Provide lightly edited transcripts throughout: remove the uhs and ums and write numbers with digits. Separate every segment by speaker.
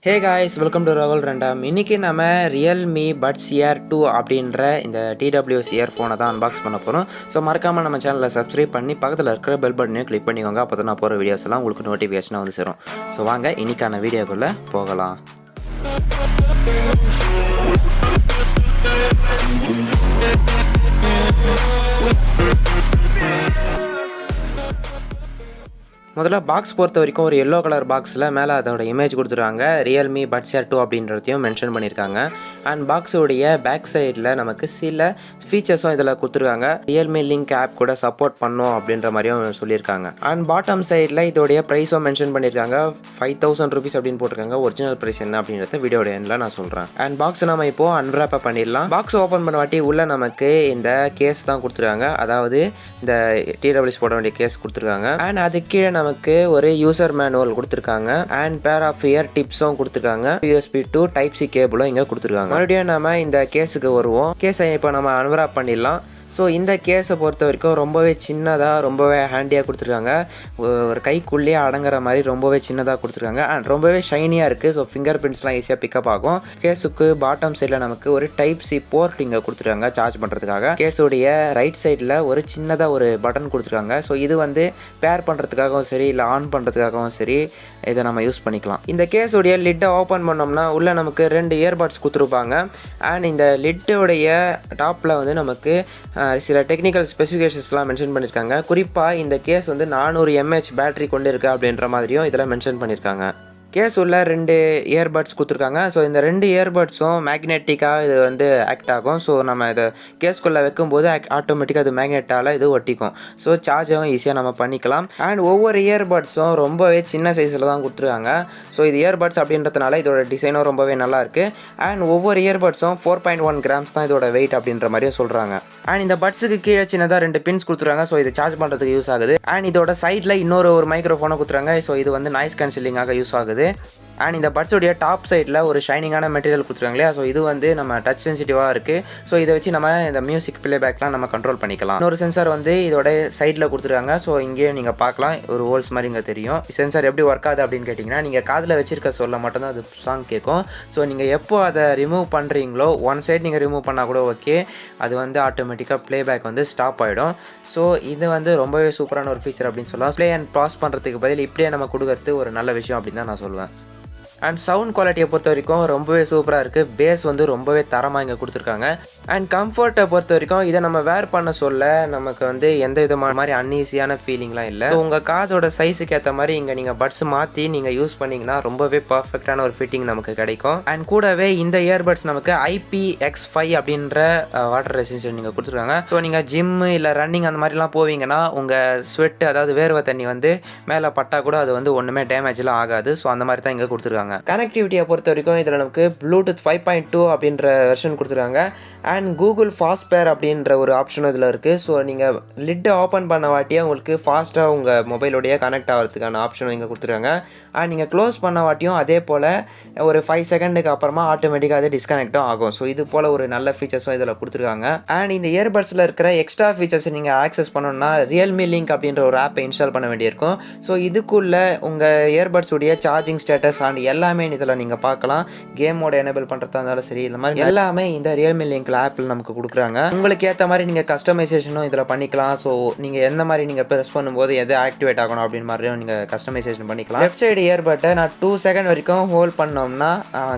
Speaker 1: Hey guys, welcome to Rahul Random. இன்னைக்கு நம்ம Realme Buds Air 2 அப்படின்ற இந்த TWS இயர்ஃபோனை தான் அன்பாக்ஸ் பண்ண போகிறோம். ஸோ மறக்காமல் நம்ம சேனலை சப்ஸ்கிரைப் பண்ணி பக்கத்தில் இருக்கிற பெல் பட்டனையும் கிளிக் பண்ணிக்கோங்க. அப்போ தான் நான் போகிற வீடியோஸ் எல்லாம் உங்களுக்கு நோட்டிஃபிகேஷனாக வந்து சேரும். ஸோ வாங்க இன்னைக்கான வீடியோக்குள்ளே போகலாம். முதல்ல பாக்ஸ் பொறுத்த வரைக்கும் ஒரு எல்லோ கலர் பாக்ஸில் மேலே அதோட இமேஜ் கொடுத்துருக்காங்க. Realme Buds Air 2 அப்படின்றதையும் மென்ஷன் பண்ணியிருக்காங்க. அண்ட் பாக்ஸோடைய பேக் சைடில் நமக்கு சில ஃபீச்சர்ஸும் இதில் கொடுத்துருக்காங்க. Realme Link ஆப் கூட சப்போர்ட் பண்ணோம் அப்படின்ற மாதிரியும் சொல்லியிருக்காங்க. அண்ட் பாட்டம் சைடில் இதோடைய ப்ரைஸும் மென்ஷன் பண்ணியிருக்காங்க. 5000 rupees அப்படின்னு போட்டிருக்காங்க. ஒரிஜினல் ப்ரைஸ் என்ன அப்படின்றத வீடியோட எண்டில் நான் சொல்கிறேன். அண்ட் பாக்ஸ் நம்ம இப்போது அன்ராப் பண்ணிடலாம். பாக்ஸ் ஓப்பன் பண்ண வாட்டி உள்ளே நமக்கு இந்த கேஸ் தான் கொடுத்துருக்காங்க. அதாவது இந்த TWS போட வேண்டிய கேஸ் கொடுத்துருக்காங்க. அண்ட் அது கீழே நமக்கு ஒரு யூசர் மேனுவல் கொடுத்துருக்காங்க. அண்ட் பேர் ஆஃப் இயர் டிப்ஸும் கொடுத்துருக்காங்க. USB to Type C கேபிளும் இங்கே கொடுத்துருக்காங்க. மறுபடியும் நம்ம இந்த கேஸுக்கு வருவோம். கேஸை இப்போ நம்ம அன்ராப் பண்ணிடலாம். ஸோ இந்த கேஸை பொறுத்த வரைக்கும் ரொம்பவே சின்னதாக ரொம்பவே ஹேண்டியாக கொடுத்துருக்காங்க. ஒரு கைக்குள்ளேயே அடங்குற மாதிரி ரொம்பவே சின்னதாக கொடுத்துருக்காங்க. அண்ட் ரொம்பவே ஷைனியாக இருக்குது. ஸோ ஃபிங்கர் பிரிண்ட்ஸ்லாம் ஈஸியாக பிக்கப் ஆகும். கேஸுக்கு பாட்டம் சைடில் நமக்கு ஒரு Type C போர்ட் இங்கே கொடுத்துருக்காங்க சார்ஜ் பண்ணுறதுக்காக. கேஸுடைய ரைட் சைடில் ஒரு சின்னதாக ஒரு பட்டன் கொடுத்துருக்காங்க. ஸோ இது வந்து பேர் பண்ணுறதுக்காகவும் சரி இல்லை ஆன் பண்ணுறதுக்காகவும் சரி இதை நம்ம யூஸ் பண்ணிக்கலாம். இந்த கேஸுடைய லிட்டை ஓப்பன் பண்ணோம்னா உள்ளே நமக்கு 2 இயர்பட்ஸ் கொடுத்துருப்பாங்க. அண்ட் இந்த லிட்டோடைய டாப்பில் வந்து நமக்கு சில டெக்னிக்கல் ஸ்பெசிஃபிகேஷன்ஸ்லாம் மென்ஷன் பண்ணியிருக்காங்க. குறிப்பாக இந்த கேஸ் வந்து 400 mAh பேட்டரி கொண்டு இருக்குது அப்படின்ற மாதிரியும் இதில் மென்ஷன் பண்ணியிருக்காங்க. கேஸ் உள்ள 2 இயர்பட்ஸ் கொடுத்துருக்காங்க. ஸோ இந்த 2 இயர்பட்ஸும் மேக்னெட்டிக்காக இது வந்து ஆக்ட் ஆகும். ஸோ நம்ம இதை கேஸ்குள்ளே வைக்கும்போது ஆட்டோமேட்டிக்காக அது மேக்னெட்டால் இது ஒட்டிக்கும். ஸோ சார்ஜும் ஈஸியாக நம்ம பண்ணிக்கலாம். அண்ட் ஒவ்வொரு இயர்பட்ஸும் ரொம்பவே சின்ன சைஸில் தான் கொடுத்துருக்காங்க. ஸோ இது இயர்பட்ஸ் அப்படின்றதுனால இதோட டிசைனும் ரொம்பவே நல்லாயிருக்கு. அண்ட் ஒவ்வொரு இயர்பட்ஸும் 4.1 grams தான் இதோட வெயிட் அப்படின்ற மாதிரியும் சொல்கிறாங்க. அண்ட் இந்த பட்ஸுக்கு கீழே சின்னதாக 2 பின்ஸ் கொடுத்துருக்காங்க. ஸோ இது சார்ஜ் பண்ணுறதுக்கு யூஸ் ஆகுது. அண்ட் இதோட சைடில் இன்னொரு மைக்ரோஃபோனை கொடுத்துருக்காங்க. ஸோ இது வந்து நாய்ஸ் கேன்சலிங்காக யூஸ் ஆகுது. அண்ட் இந்த பட்ஸோடைய டாப் சைடில் ஒரு ஷைனிங்கான மெட்டீரியல் கொடுத்துருக்காங்க இல்லையா. ஸோ இது வந்து நம்ம டச் சென்சிட்டிவாக இருக்குது. ஸோ இதை வச்சு நம்ம இந்த மியூசிக் ப்ளேபேக்லாம் நம்ம கண்ட்ரோல் பண்ணிக்கலாம். இன்னொரு சென்சார் வந்து இதோட சைடில் கொடுத்துருக்காங்க. ஸோ இங்கேயும் நீங்கள் பார்க்கலாம் ஒரு ஹோல்ஸ் மாதிரி இங்கே தெரியும். சென்சார் எப்படி ஒர்க் ஆகுது அப்படின்னு கேட்டிங்கன்னா நீங்கள் காதில் வச்சிருக்க சொல்ல மட்டும்தான் அது சாங் கேட்கும். ஸோ நீங்கள் எப்போ அதை ரிமூவ் பண்ணுறீங்களோ ஒன் சைட் நீங்கள் ரிமூவ் பண்ணால் கூட ஓகே, அது வந்து ஆட்டோமேட்டிக்காக ப்ளேபேக் வந்து ஸ்டாப் ஆகிடும். ஸோ இது வந்து ரொம்பவே சூப்பரான ஒரு ஃபீச்சர் அப்படின்னு சொல்லலாம். ப்ளே அண்ட் பாஸ் பண்ணுறதுக்கு பதில் இப்படியே நம்ம கொடுக்கறது ஒரு நல்ல விஷயம் அப்படின்னு தான் நான் சொல்லுவேன். அண்ட் சவுண்ட் குவாலிட்டியை பொறுத்த வரைக்கும் ரொம்பவே சூப்பராக இருக்குது. பேஸ் வந்து ரொம்பவே தரமாக இங்கே கொடுத்துருக்காங்க. அண்ட் கம்ஃபர்ட்டை பொறுத்த வரைக்கும் இதை நம்ம வேர் பண்ண சொல்ல நமக்கு வந்து எந்த விதமான மாதிரி அன்ஈஸியான ஃபீலிங்லாம் இல்லை. ஸோ உங்கள் காதோட சைஸுக்கு ஏற்ற மாதிரி இங்கே நீங்கள் பட்ஸ் மாற்றி நீங்கள் யூஸ் பண்ணிங்கன்னா ரொம்பவே பர்ஃபெக்டான ஒரு ஃபிட்டிங் நமக்கு கிடைக்கும். அண்ட் கூடவே இந்த இயர்பட்ஸ் நமக்கு IPX5 அப்படின்ற வாட்டர் ரெசிஸ்டன்ட் நீங்கள் கொடுத்துருக்காங்க. ஸோ நீங்கள் ஜிம் இல்லை ரன்னிங் அந்த மாதிரிலாம் போவீங்கன்னா உங்கள் ஸ்வெட் அதாவது வேர்வை தண்ணி வந்து மேலே பட்டா கூட அது வந்து ஒன்றுமே டேமேஜ்லாம் ஆகாது. ஸோ அந்த மாதிரி தான் இங்கே கொடுத்துருக்காங்க. கனெக்டிவிட்டியை பொறுத்த வரைக்கும் இதில் நமக்கு Bluetooth 5.2 அப்படின்ற வெர்ஷன் கொடுத்துருக்காங்க. அண்ட் Google ஃபாஸ்ட் பேர் அப்படின்ற ஒரு ஆப்ஷனும் இதில் இருக்குது. ஸோ நீங்கள் லிட்டை ஓப்பன் பண்ண வாட்டியே உங்களுக்கு ஃபாஸ்ட்டாக உங்கள் மொபைலோடைய கனெக்ட் ஆகிறதுக்கான ஆப்ஷனும் இங்கே கொடுத்துருக்காங்க. அண்ட் நீங்கள் க்ளோஸ் பண்ண வாட்டியும் அதே போல் ஒரு 5 செகண்டுக்கு அப்புறமா ஆட்டோமேட்டிக்காக அது டிஸ்கனெக்டும் ஆகும். ஸோ இது போல் ஒரு நல்ல ஃபீச்சர்ஸும் இதில் கொடுத்துருக்காங்க. அண்ட் இந்த இயர்பட்ஸில் இருக்கிற எக்ஸ்ட்ரா ஃபீச்சர்ஸை நீங்கள் ஆக்சஸ் பண்ணணும்னா Realme Link அப்படின்ற ஒரு ஆப்பை இன்ஸ்டால் பண்ண வேண்டியிருக்கும். ஸோ இதுக்குள்ளே உங்கள் இயர்பட்ஸுடைய சார்ஜிங் ஸ்டேட்டஸ் அண்ட் எல்லாமே இதில் நீங்கள் பார்க்கலாம். கேமோட எனேபிள் பண்ணுறதா இருந்தாலும் சரி இந்த மாதிரி எல்லாமே இந்த Realme Link ஆப்பில் நமக்கு கொடுக்குறாங்க. உங்களுக்கு ஏற்ற மாதிரி நீங்கள் கஸ்டமைசேஷனும் இதில் பண்ணிக்கலாம். ஸோ நீங்கள் எந்த மாதிரி நீங்கள் ப்ரெஸ் பண்ணும்போது எது ஆக்டிவேட் ஆகணும் அப்படின்னு மாதிரியும் நீங்கள் கஸ்டமைசேஷன் பண்ணிக்கலாம். லெஃப்ட் சைடு இயர்பட்டை நான் 2 செகண்ட் வரைக்கும் ஹோல்ட் பண்ணோம்னா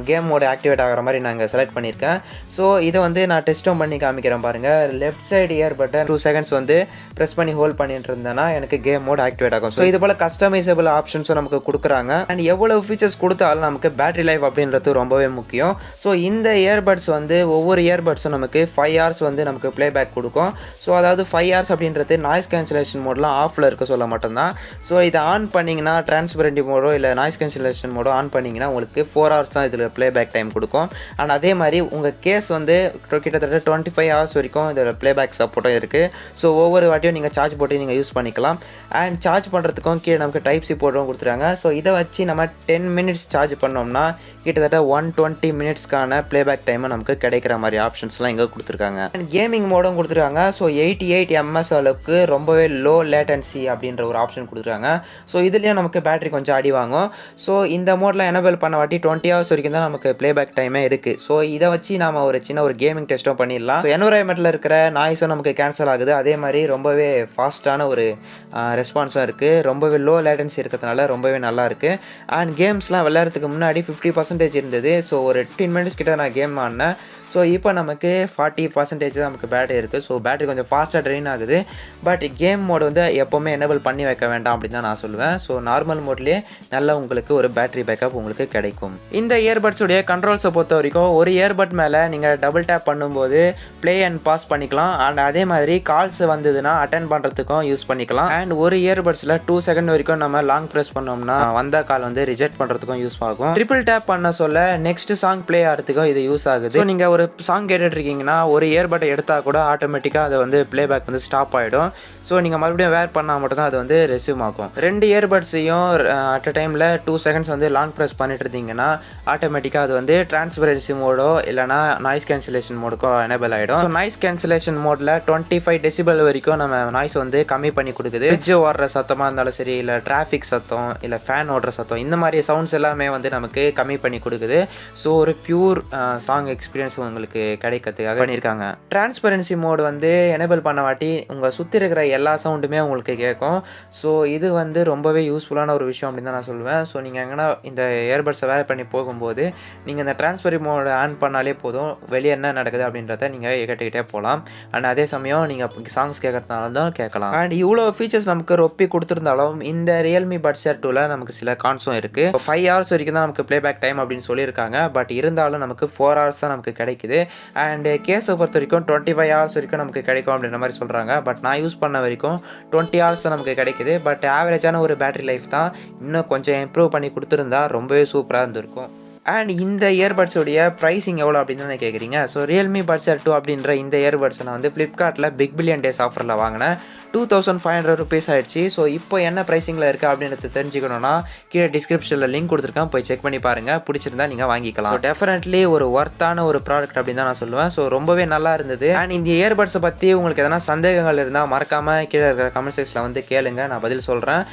Speaker 1: கேம் மோட் ஆக்டிவேட் ஆகிற மாதிரி நாங்கள் செலக்ட் பண்ணியிருக்கேன். ஸோ இதை வந்து நான் டெஸ்ட்டும் பண்ணி காமிக்கிறேன் பாருங்கள். லெஃப்ட் சைடு இயர்பட்டை 2 செகண்ட்ஸ் வந்து ப்ரெஸ் பண்ணி ஹோல்ட் பண்ணிட்டு இருந்தேன்னா எனக்கு கேம் மோட் ஆக்டிவேட் ஆகும். ஸோ இது போல் கஸ்டமைசபிள் ஆப்ஷன்ஸும் நமக்கு கொடுக்குறாங்க. அண்ட் எவ்வளவு ஃபீச்சர்ஸ் கொடுத்தாலும் நமக்கு பேட்டரி லைஃப் அப்படின்றது ரொம்பவே முக்கியம். ஸோ இந்த இயர்பட்ஸ் வந்து ஒவ்வொரு இயர்பட்ஸும் நமக்கு 5 hours வந்து நமக்கு ப்ளேபேக் கொடுக்கும். ஸோ அதாவது 5 hours அப்படின்றது நாய்ஸ் கேன்சலேஷன் மோட்லாம் ஆஃபில் இருக்க சொல்ல மட்டும்தான். ஸோ இதை ஆன் பண்ணிங்கன்னா டிரான்ஸ்பரண்டி மோடோ இல்லை நாய்ஸ் கேன்சலேஷன் மோடோ ஆன் பண்ணிங்கன்னா உங்களுக்கு 4 hours தான் இதில் ப்ளேபேக் டைம் கொடுக்கும். அண்ட் அதே மாதிரி உங்கள் கேஸ் வந்து கிட்டத்தட்ட 25 hours வரைக்கும் இதில் ப்ளேபேக் சப்போர்ட்டும் இருக்குது. ஸோ ஒவ்வொரு வாட்டியும் நீங்கள் சார்ஜ் போட்டு நீங்கள் யூஸ் பண்ணிக்கலாம். அண்ட் சார்ஜ் பண்ணுறதுக்கும் கீழே நமக்கு Type C போர்ட்டும் கொடுத்துருக்காங்க. ஸோ இதை வச்சு நம்ம 10 minutes சார்ஜ் பண்ணோம்னா கிட்டத்தட்ட 120 minutesக்கான ப்ளேபேக் டைமை நமக்கு கிடைக்கிற மாதிரி ஆப்ஷன்ஸ் மோட்ஸ்லாம் இங்கே கொடுத்துருக்காங்க. அண்ட் கேமிங் மோடும் கொடுத்துருக்காங்க. ஸோ 88 ms அளவுக்கு ரொம்பவே லோ லேட்டன்சி அப்படின்ற ஒரு ஆப்ஷன் கொடுத்துருக்காங்க. ஸோ இதுலேயும் நமக்கு பேட்டரி கொஞ்சம் அடி வாங்கும். ஸோ இந்த மோடில் எனேபிள் பண்ண வாட்டி 20 hours வரைக்கும் தான் நமக்கு ப்ளேபேக் டைமே இருக்குது. ஸோ இதை வச்சு நாம் ஒரு சின்ன ஒரு கேமிங் டெஸ்ட்டும் பண்ணிடலாம். ஸோ என்வரான்மெண்ட்டில் இருக்கிற நாய்ஸும் நமக்கு கேன்சல் ஆகுது. அதே மாதிரி ரொம்பவே ஃபாஸ்ட்டான ஒரு ரெஸ்பான்ஸும் இருக்குது. ரொம்பவே லோ லேட்டன்சி இருக்கிறதுனால ரொம்பவே நல்லா இருக்குது. அண்ட் கேம்ஸ்லாம் விளையாடுறதுக்கு முன்னாடி 50% இருந்தது. ஸோ ஒரு 15 minutes கிட்ட நான் கேம் ஆடினேன். ஸோ இப்போ நமக்கு 40% தான் நமக்கு பேட்டரி இருக்குது. ஸோ பேட்டரி கொஞ்சம் ஃபாஸ்ட்டாக ட்ரெயின் ஆகுது. பட் கேம் மோட் வந்து எப்போவுமே எனேபிள் பண்ணி வைக்க வேண்டாம் அப்படின்னு தான் நான் சொல்லுவேன். ஸோ நார்மல் மோட்லேயே நல்லா உங்களுக்கு ஒரு பேட்டரி பேக்கப் உங்களுக்கு கிடைக்கும். இந்த இயர்பட்ஸுடைய கண்ட்ரோல்ஸை பொறுத்த வரைக்கும் ஒரு இயர்பட் மேலே நீங்கள் டபுள் டேப் பண்ணும்போது ப்ளே அண்ட் பாஸ் பண்ணிக்கலாம். அண்ட் அதே மாதிரி கால்ஸ் வந்ததுன்னா அட்டென்ட் பண்ணுறதுக்கும் யூஸ் பண்ணிக்கலாம். அண்ட் ஒரு இயர்பட்ஸில் 2 செகண்ட் வரைக்கும் நம்ம லாங் ப்ரெஸ் பண்ணோம்னா வந்த கால் வந்து ரிஜெக்ட் பண்ணுறதுக்கும் யூஸ் ஆகும். ட்ரிபிள் டேப் பண்ண சொல்ல நெக்ஸ்ட் சாங் ப்ளே ஆகிறதுக்கும் இது யூஸ் ஆகுது. ஸோ நீங்கள் ஒரு சாங் கேட்டுட்டு இருக்கீங்கன்னா ஒரு இயர்பட்டை எடுத்தால் கூட ஆட்டோமேட்டிக்காக அதை வந்து ப்ளேபேக் வந்து ஸ்டாப் ஆகிடும். ஸோ நீங்கள் மறுபடியும் வேர் பண்ணால் மட்டும்தான் அது வந்து ரெஸ்யூம் ஆகும். 2 இயர்பட்ஸையும் அட் அ டைமில் 2 செகண்ட்ஸ் வந்து லாங் ப்ரெஸ் பண்ணிட்டு இருந்தீங்கன்னா ஆட்டோமேட்டிக்காக அது வந்து டிரான்ஸ்பரன்சி மோடோ இல்லைனா நாய்ஸ் கேன்சலேஷன் மோடுக்கோ எனேபிள் ஆகிடும். ஸோ நாய்ஸ் கேன்சலேஷன் மோடில் 25 டெசிபல் வரைக்கும் நம்ம நாய்ஸ் வந்து கம்மி பண்ணி கொடுக்குது. ஃப்ரிட்ஜ் ஓடுற சத்தமாக இருந்தாலும் சரி, இல்லை டிராஃபிக் சத்தம், இல்லை ஃபேன் ஓடுற சத்தம், இந்த மாதிரி சவுண்ட்ஸ் எல்லாமே வந்து நமக்கு கம்மி பண்ணி கொடுக்குது. ஸோ ஒரு பியூர் சாங் எக்ஸ்பீரியன்ஸ் உங்களுக்கு கிடைக்கிறதுக்காக பண்ணியிருக்காங்க. டிரான்ஸ்பரன்சி மோடு வந்து எனேபிள் பண்ண வாட்டி உங்கள் சுற்றி இருக்கிற எல்லா சவுண்டுமே உங்களுக்கு கேட்கும். ஸோ இது வந்து ரொம்பவே யூஸ்ஃபுல்லான ஒரு விஷயம் அப்படின்னு தான் நான் சொல்லுவேன். ஸோ நீங்கள் எங்கன்னா இந்த இயர்பட்ஸை வேர் பண்ணி போகும்போது நீங்கள் இந்த டிரான்ஸ்பரி மோட் ஆன் பண்ணாலே போதும், வெளியே என்ன நடக்குது அப்படின்றத நீங்கள் கேட்டுக்கிட்டே போகலாம். அண்ட் அதே சமயம் நீங்கள் சாங்ஸ் கேட்கறதுனால தான் கேட்கலாம். அண்ட் இவ்வளோ ஃபீச்சர்ஸ் நமக்கு ரொப்பி கொடுத்துருந்தாலும் இந்த ரியல்மி பட்ஸ் ஏர் 2ல நமக்கு சில கான்ஸும் இருக்குது. 5 hours வரைக்கும் தான் நமக்கு ப்ளேபேக் டைம் அப்படின்னு சொல்லியிருக்காங்க. பட் இருந்தாலும் நமக்கு 4 hours தான் நமக்கு கிடைக்குது. அண்ட் கேஸை பொறுத்த வரைக்கும் 25 hours வரைக்கும் நமக்கு கிடைக்கும் அப்படின்ற மாதிரி சொல்கிறாங்க. பட் நான் யூஸ் பண்ண வரைக்கும் 20 hours தான் நமக்கு கிடைக்குது. பட் ஆவரேஜான ஒரு பேட்டரி லைஃப் தான். இன்னும் கொஞ்சம் இம்ப்ரூவ் பண்ணி கொடுத்துருந்தா ரொம்பவே சூப்பராக இருந்திருக்கும். அண்ட் இந்த இயர்பட்ஸோடைய ப்ரைஸிங் எவ்வளோ அப்படின்னு தான் கேட்குறீங்க. ஸோ ரியல்மி பட்ஸ் ஏர் 2 அப்படின்ற இந்த இயர்பட்ஸை நான் வந்து ஃப்ளிப்கார்ட்டில் பிக் பில்லியன் டேஸ் ஆஃபரில் வாங்கினேன். 2500 rupees ஆயிடுச்சு. ஸோ இப்போ என்ன ப்ரைஸிங்கில் இருக்குது அப்படின்றது தெரிஞ்சுக்கணுன்னா கீழே டிஸ்கிரிப்ஷனில் லிங்க் கொடுத்துருக்கேன், போய் செக் பண்ணி பாருங்கள். பிடிச்சிருந்தா நீங்கள் வாங்கிக்கலாம். ஸோ டெஃபினெட்லி ஒரு ஒர்த்தான ஒரு ப்ராடக்ட் அப்படின்னு தான் நான் சொல்லுவேன். ஸோ ரொம்பவே நல்லா இருந்தது. அண்ட் இந்த இயர்பட்ஸை பற்றி உங்களுக்கு எதனா சந்தேகங்கள் இருந்தால் மறக்காமல் கீழே இருக்கிற கமெண்ட் செக்ஷனில் வந்து கேளுங்க, நான் பதில் சொல்கிறேன்.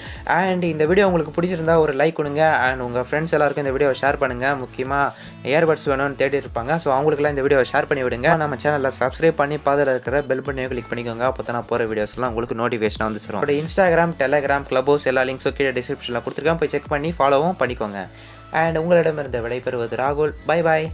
Speaker 1: அண்ட் இந்த வீடியோ உங்களுக்கு பிடிச்சிருந்தா ஒரு லைக் கொடுங்க. அண்ட் உங்கள் ஃப்ரெண்ட்ஸ் எல்லாருக்கும் இந்த வீடியோவை ஷேர் பண்ணுங்கள். முக்கியமாக இயர்பட்ஸ் வேணும்னு தேடி இருப்பாங்க. ஸோ அவங்களுக்குலாம் இந்த வீடியோவை ஷேர் பண்ணி விடுங்க. நம்ம சேனலில் சப்ஸ்கிரைப் பண்ணி பாதில் இருக்கிற பெல் பட்டனையும் கிளிக் பண்ணிக்கோங்க. அப்போ தான் நான் போகிற வீடியோஸ்லாம் உங்களுக்கு நோட்டிஃபிகேஷன் வந்து சேரும். இன்ஸ்டாகிராம், டெலகிராம், கிளப்ஹவுஸ் எல்லா லிங்க்ஸும் கீழே டிஸ்கிரிப்ஷனில் கொடுத்துருக்கேன், போய் செக் பண்ணி ஃபாலோவும் பண்ணிக்கோங்க. அண்ட் உங்களிடமிருந்து விடைபெறுவது ராகுல். Bye bye.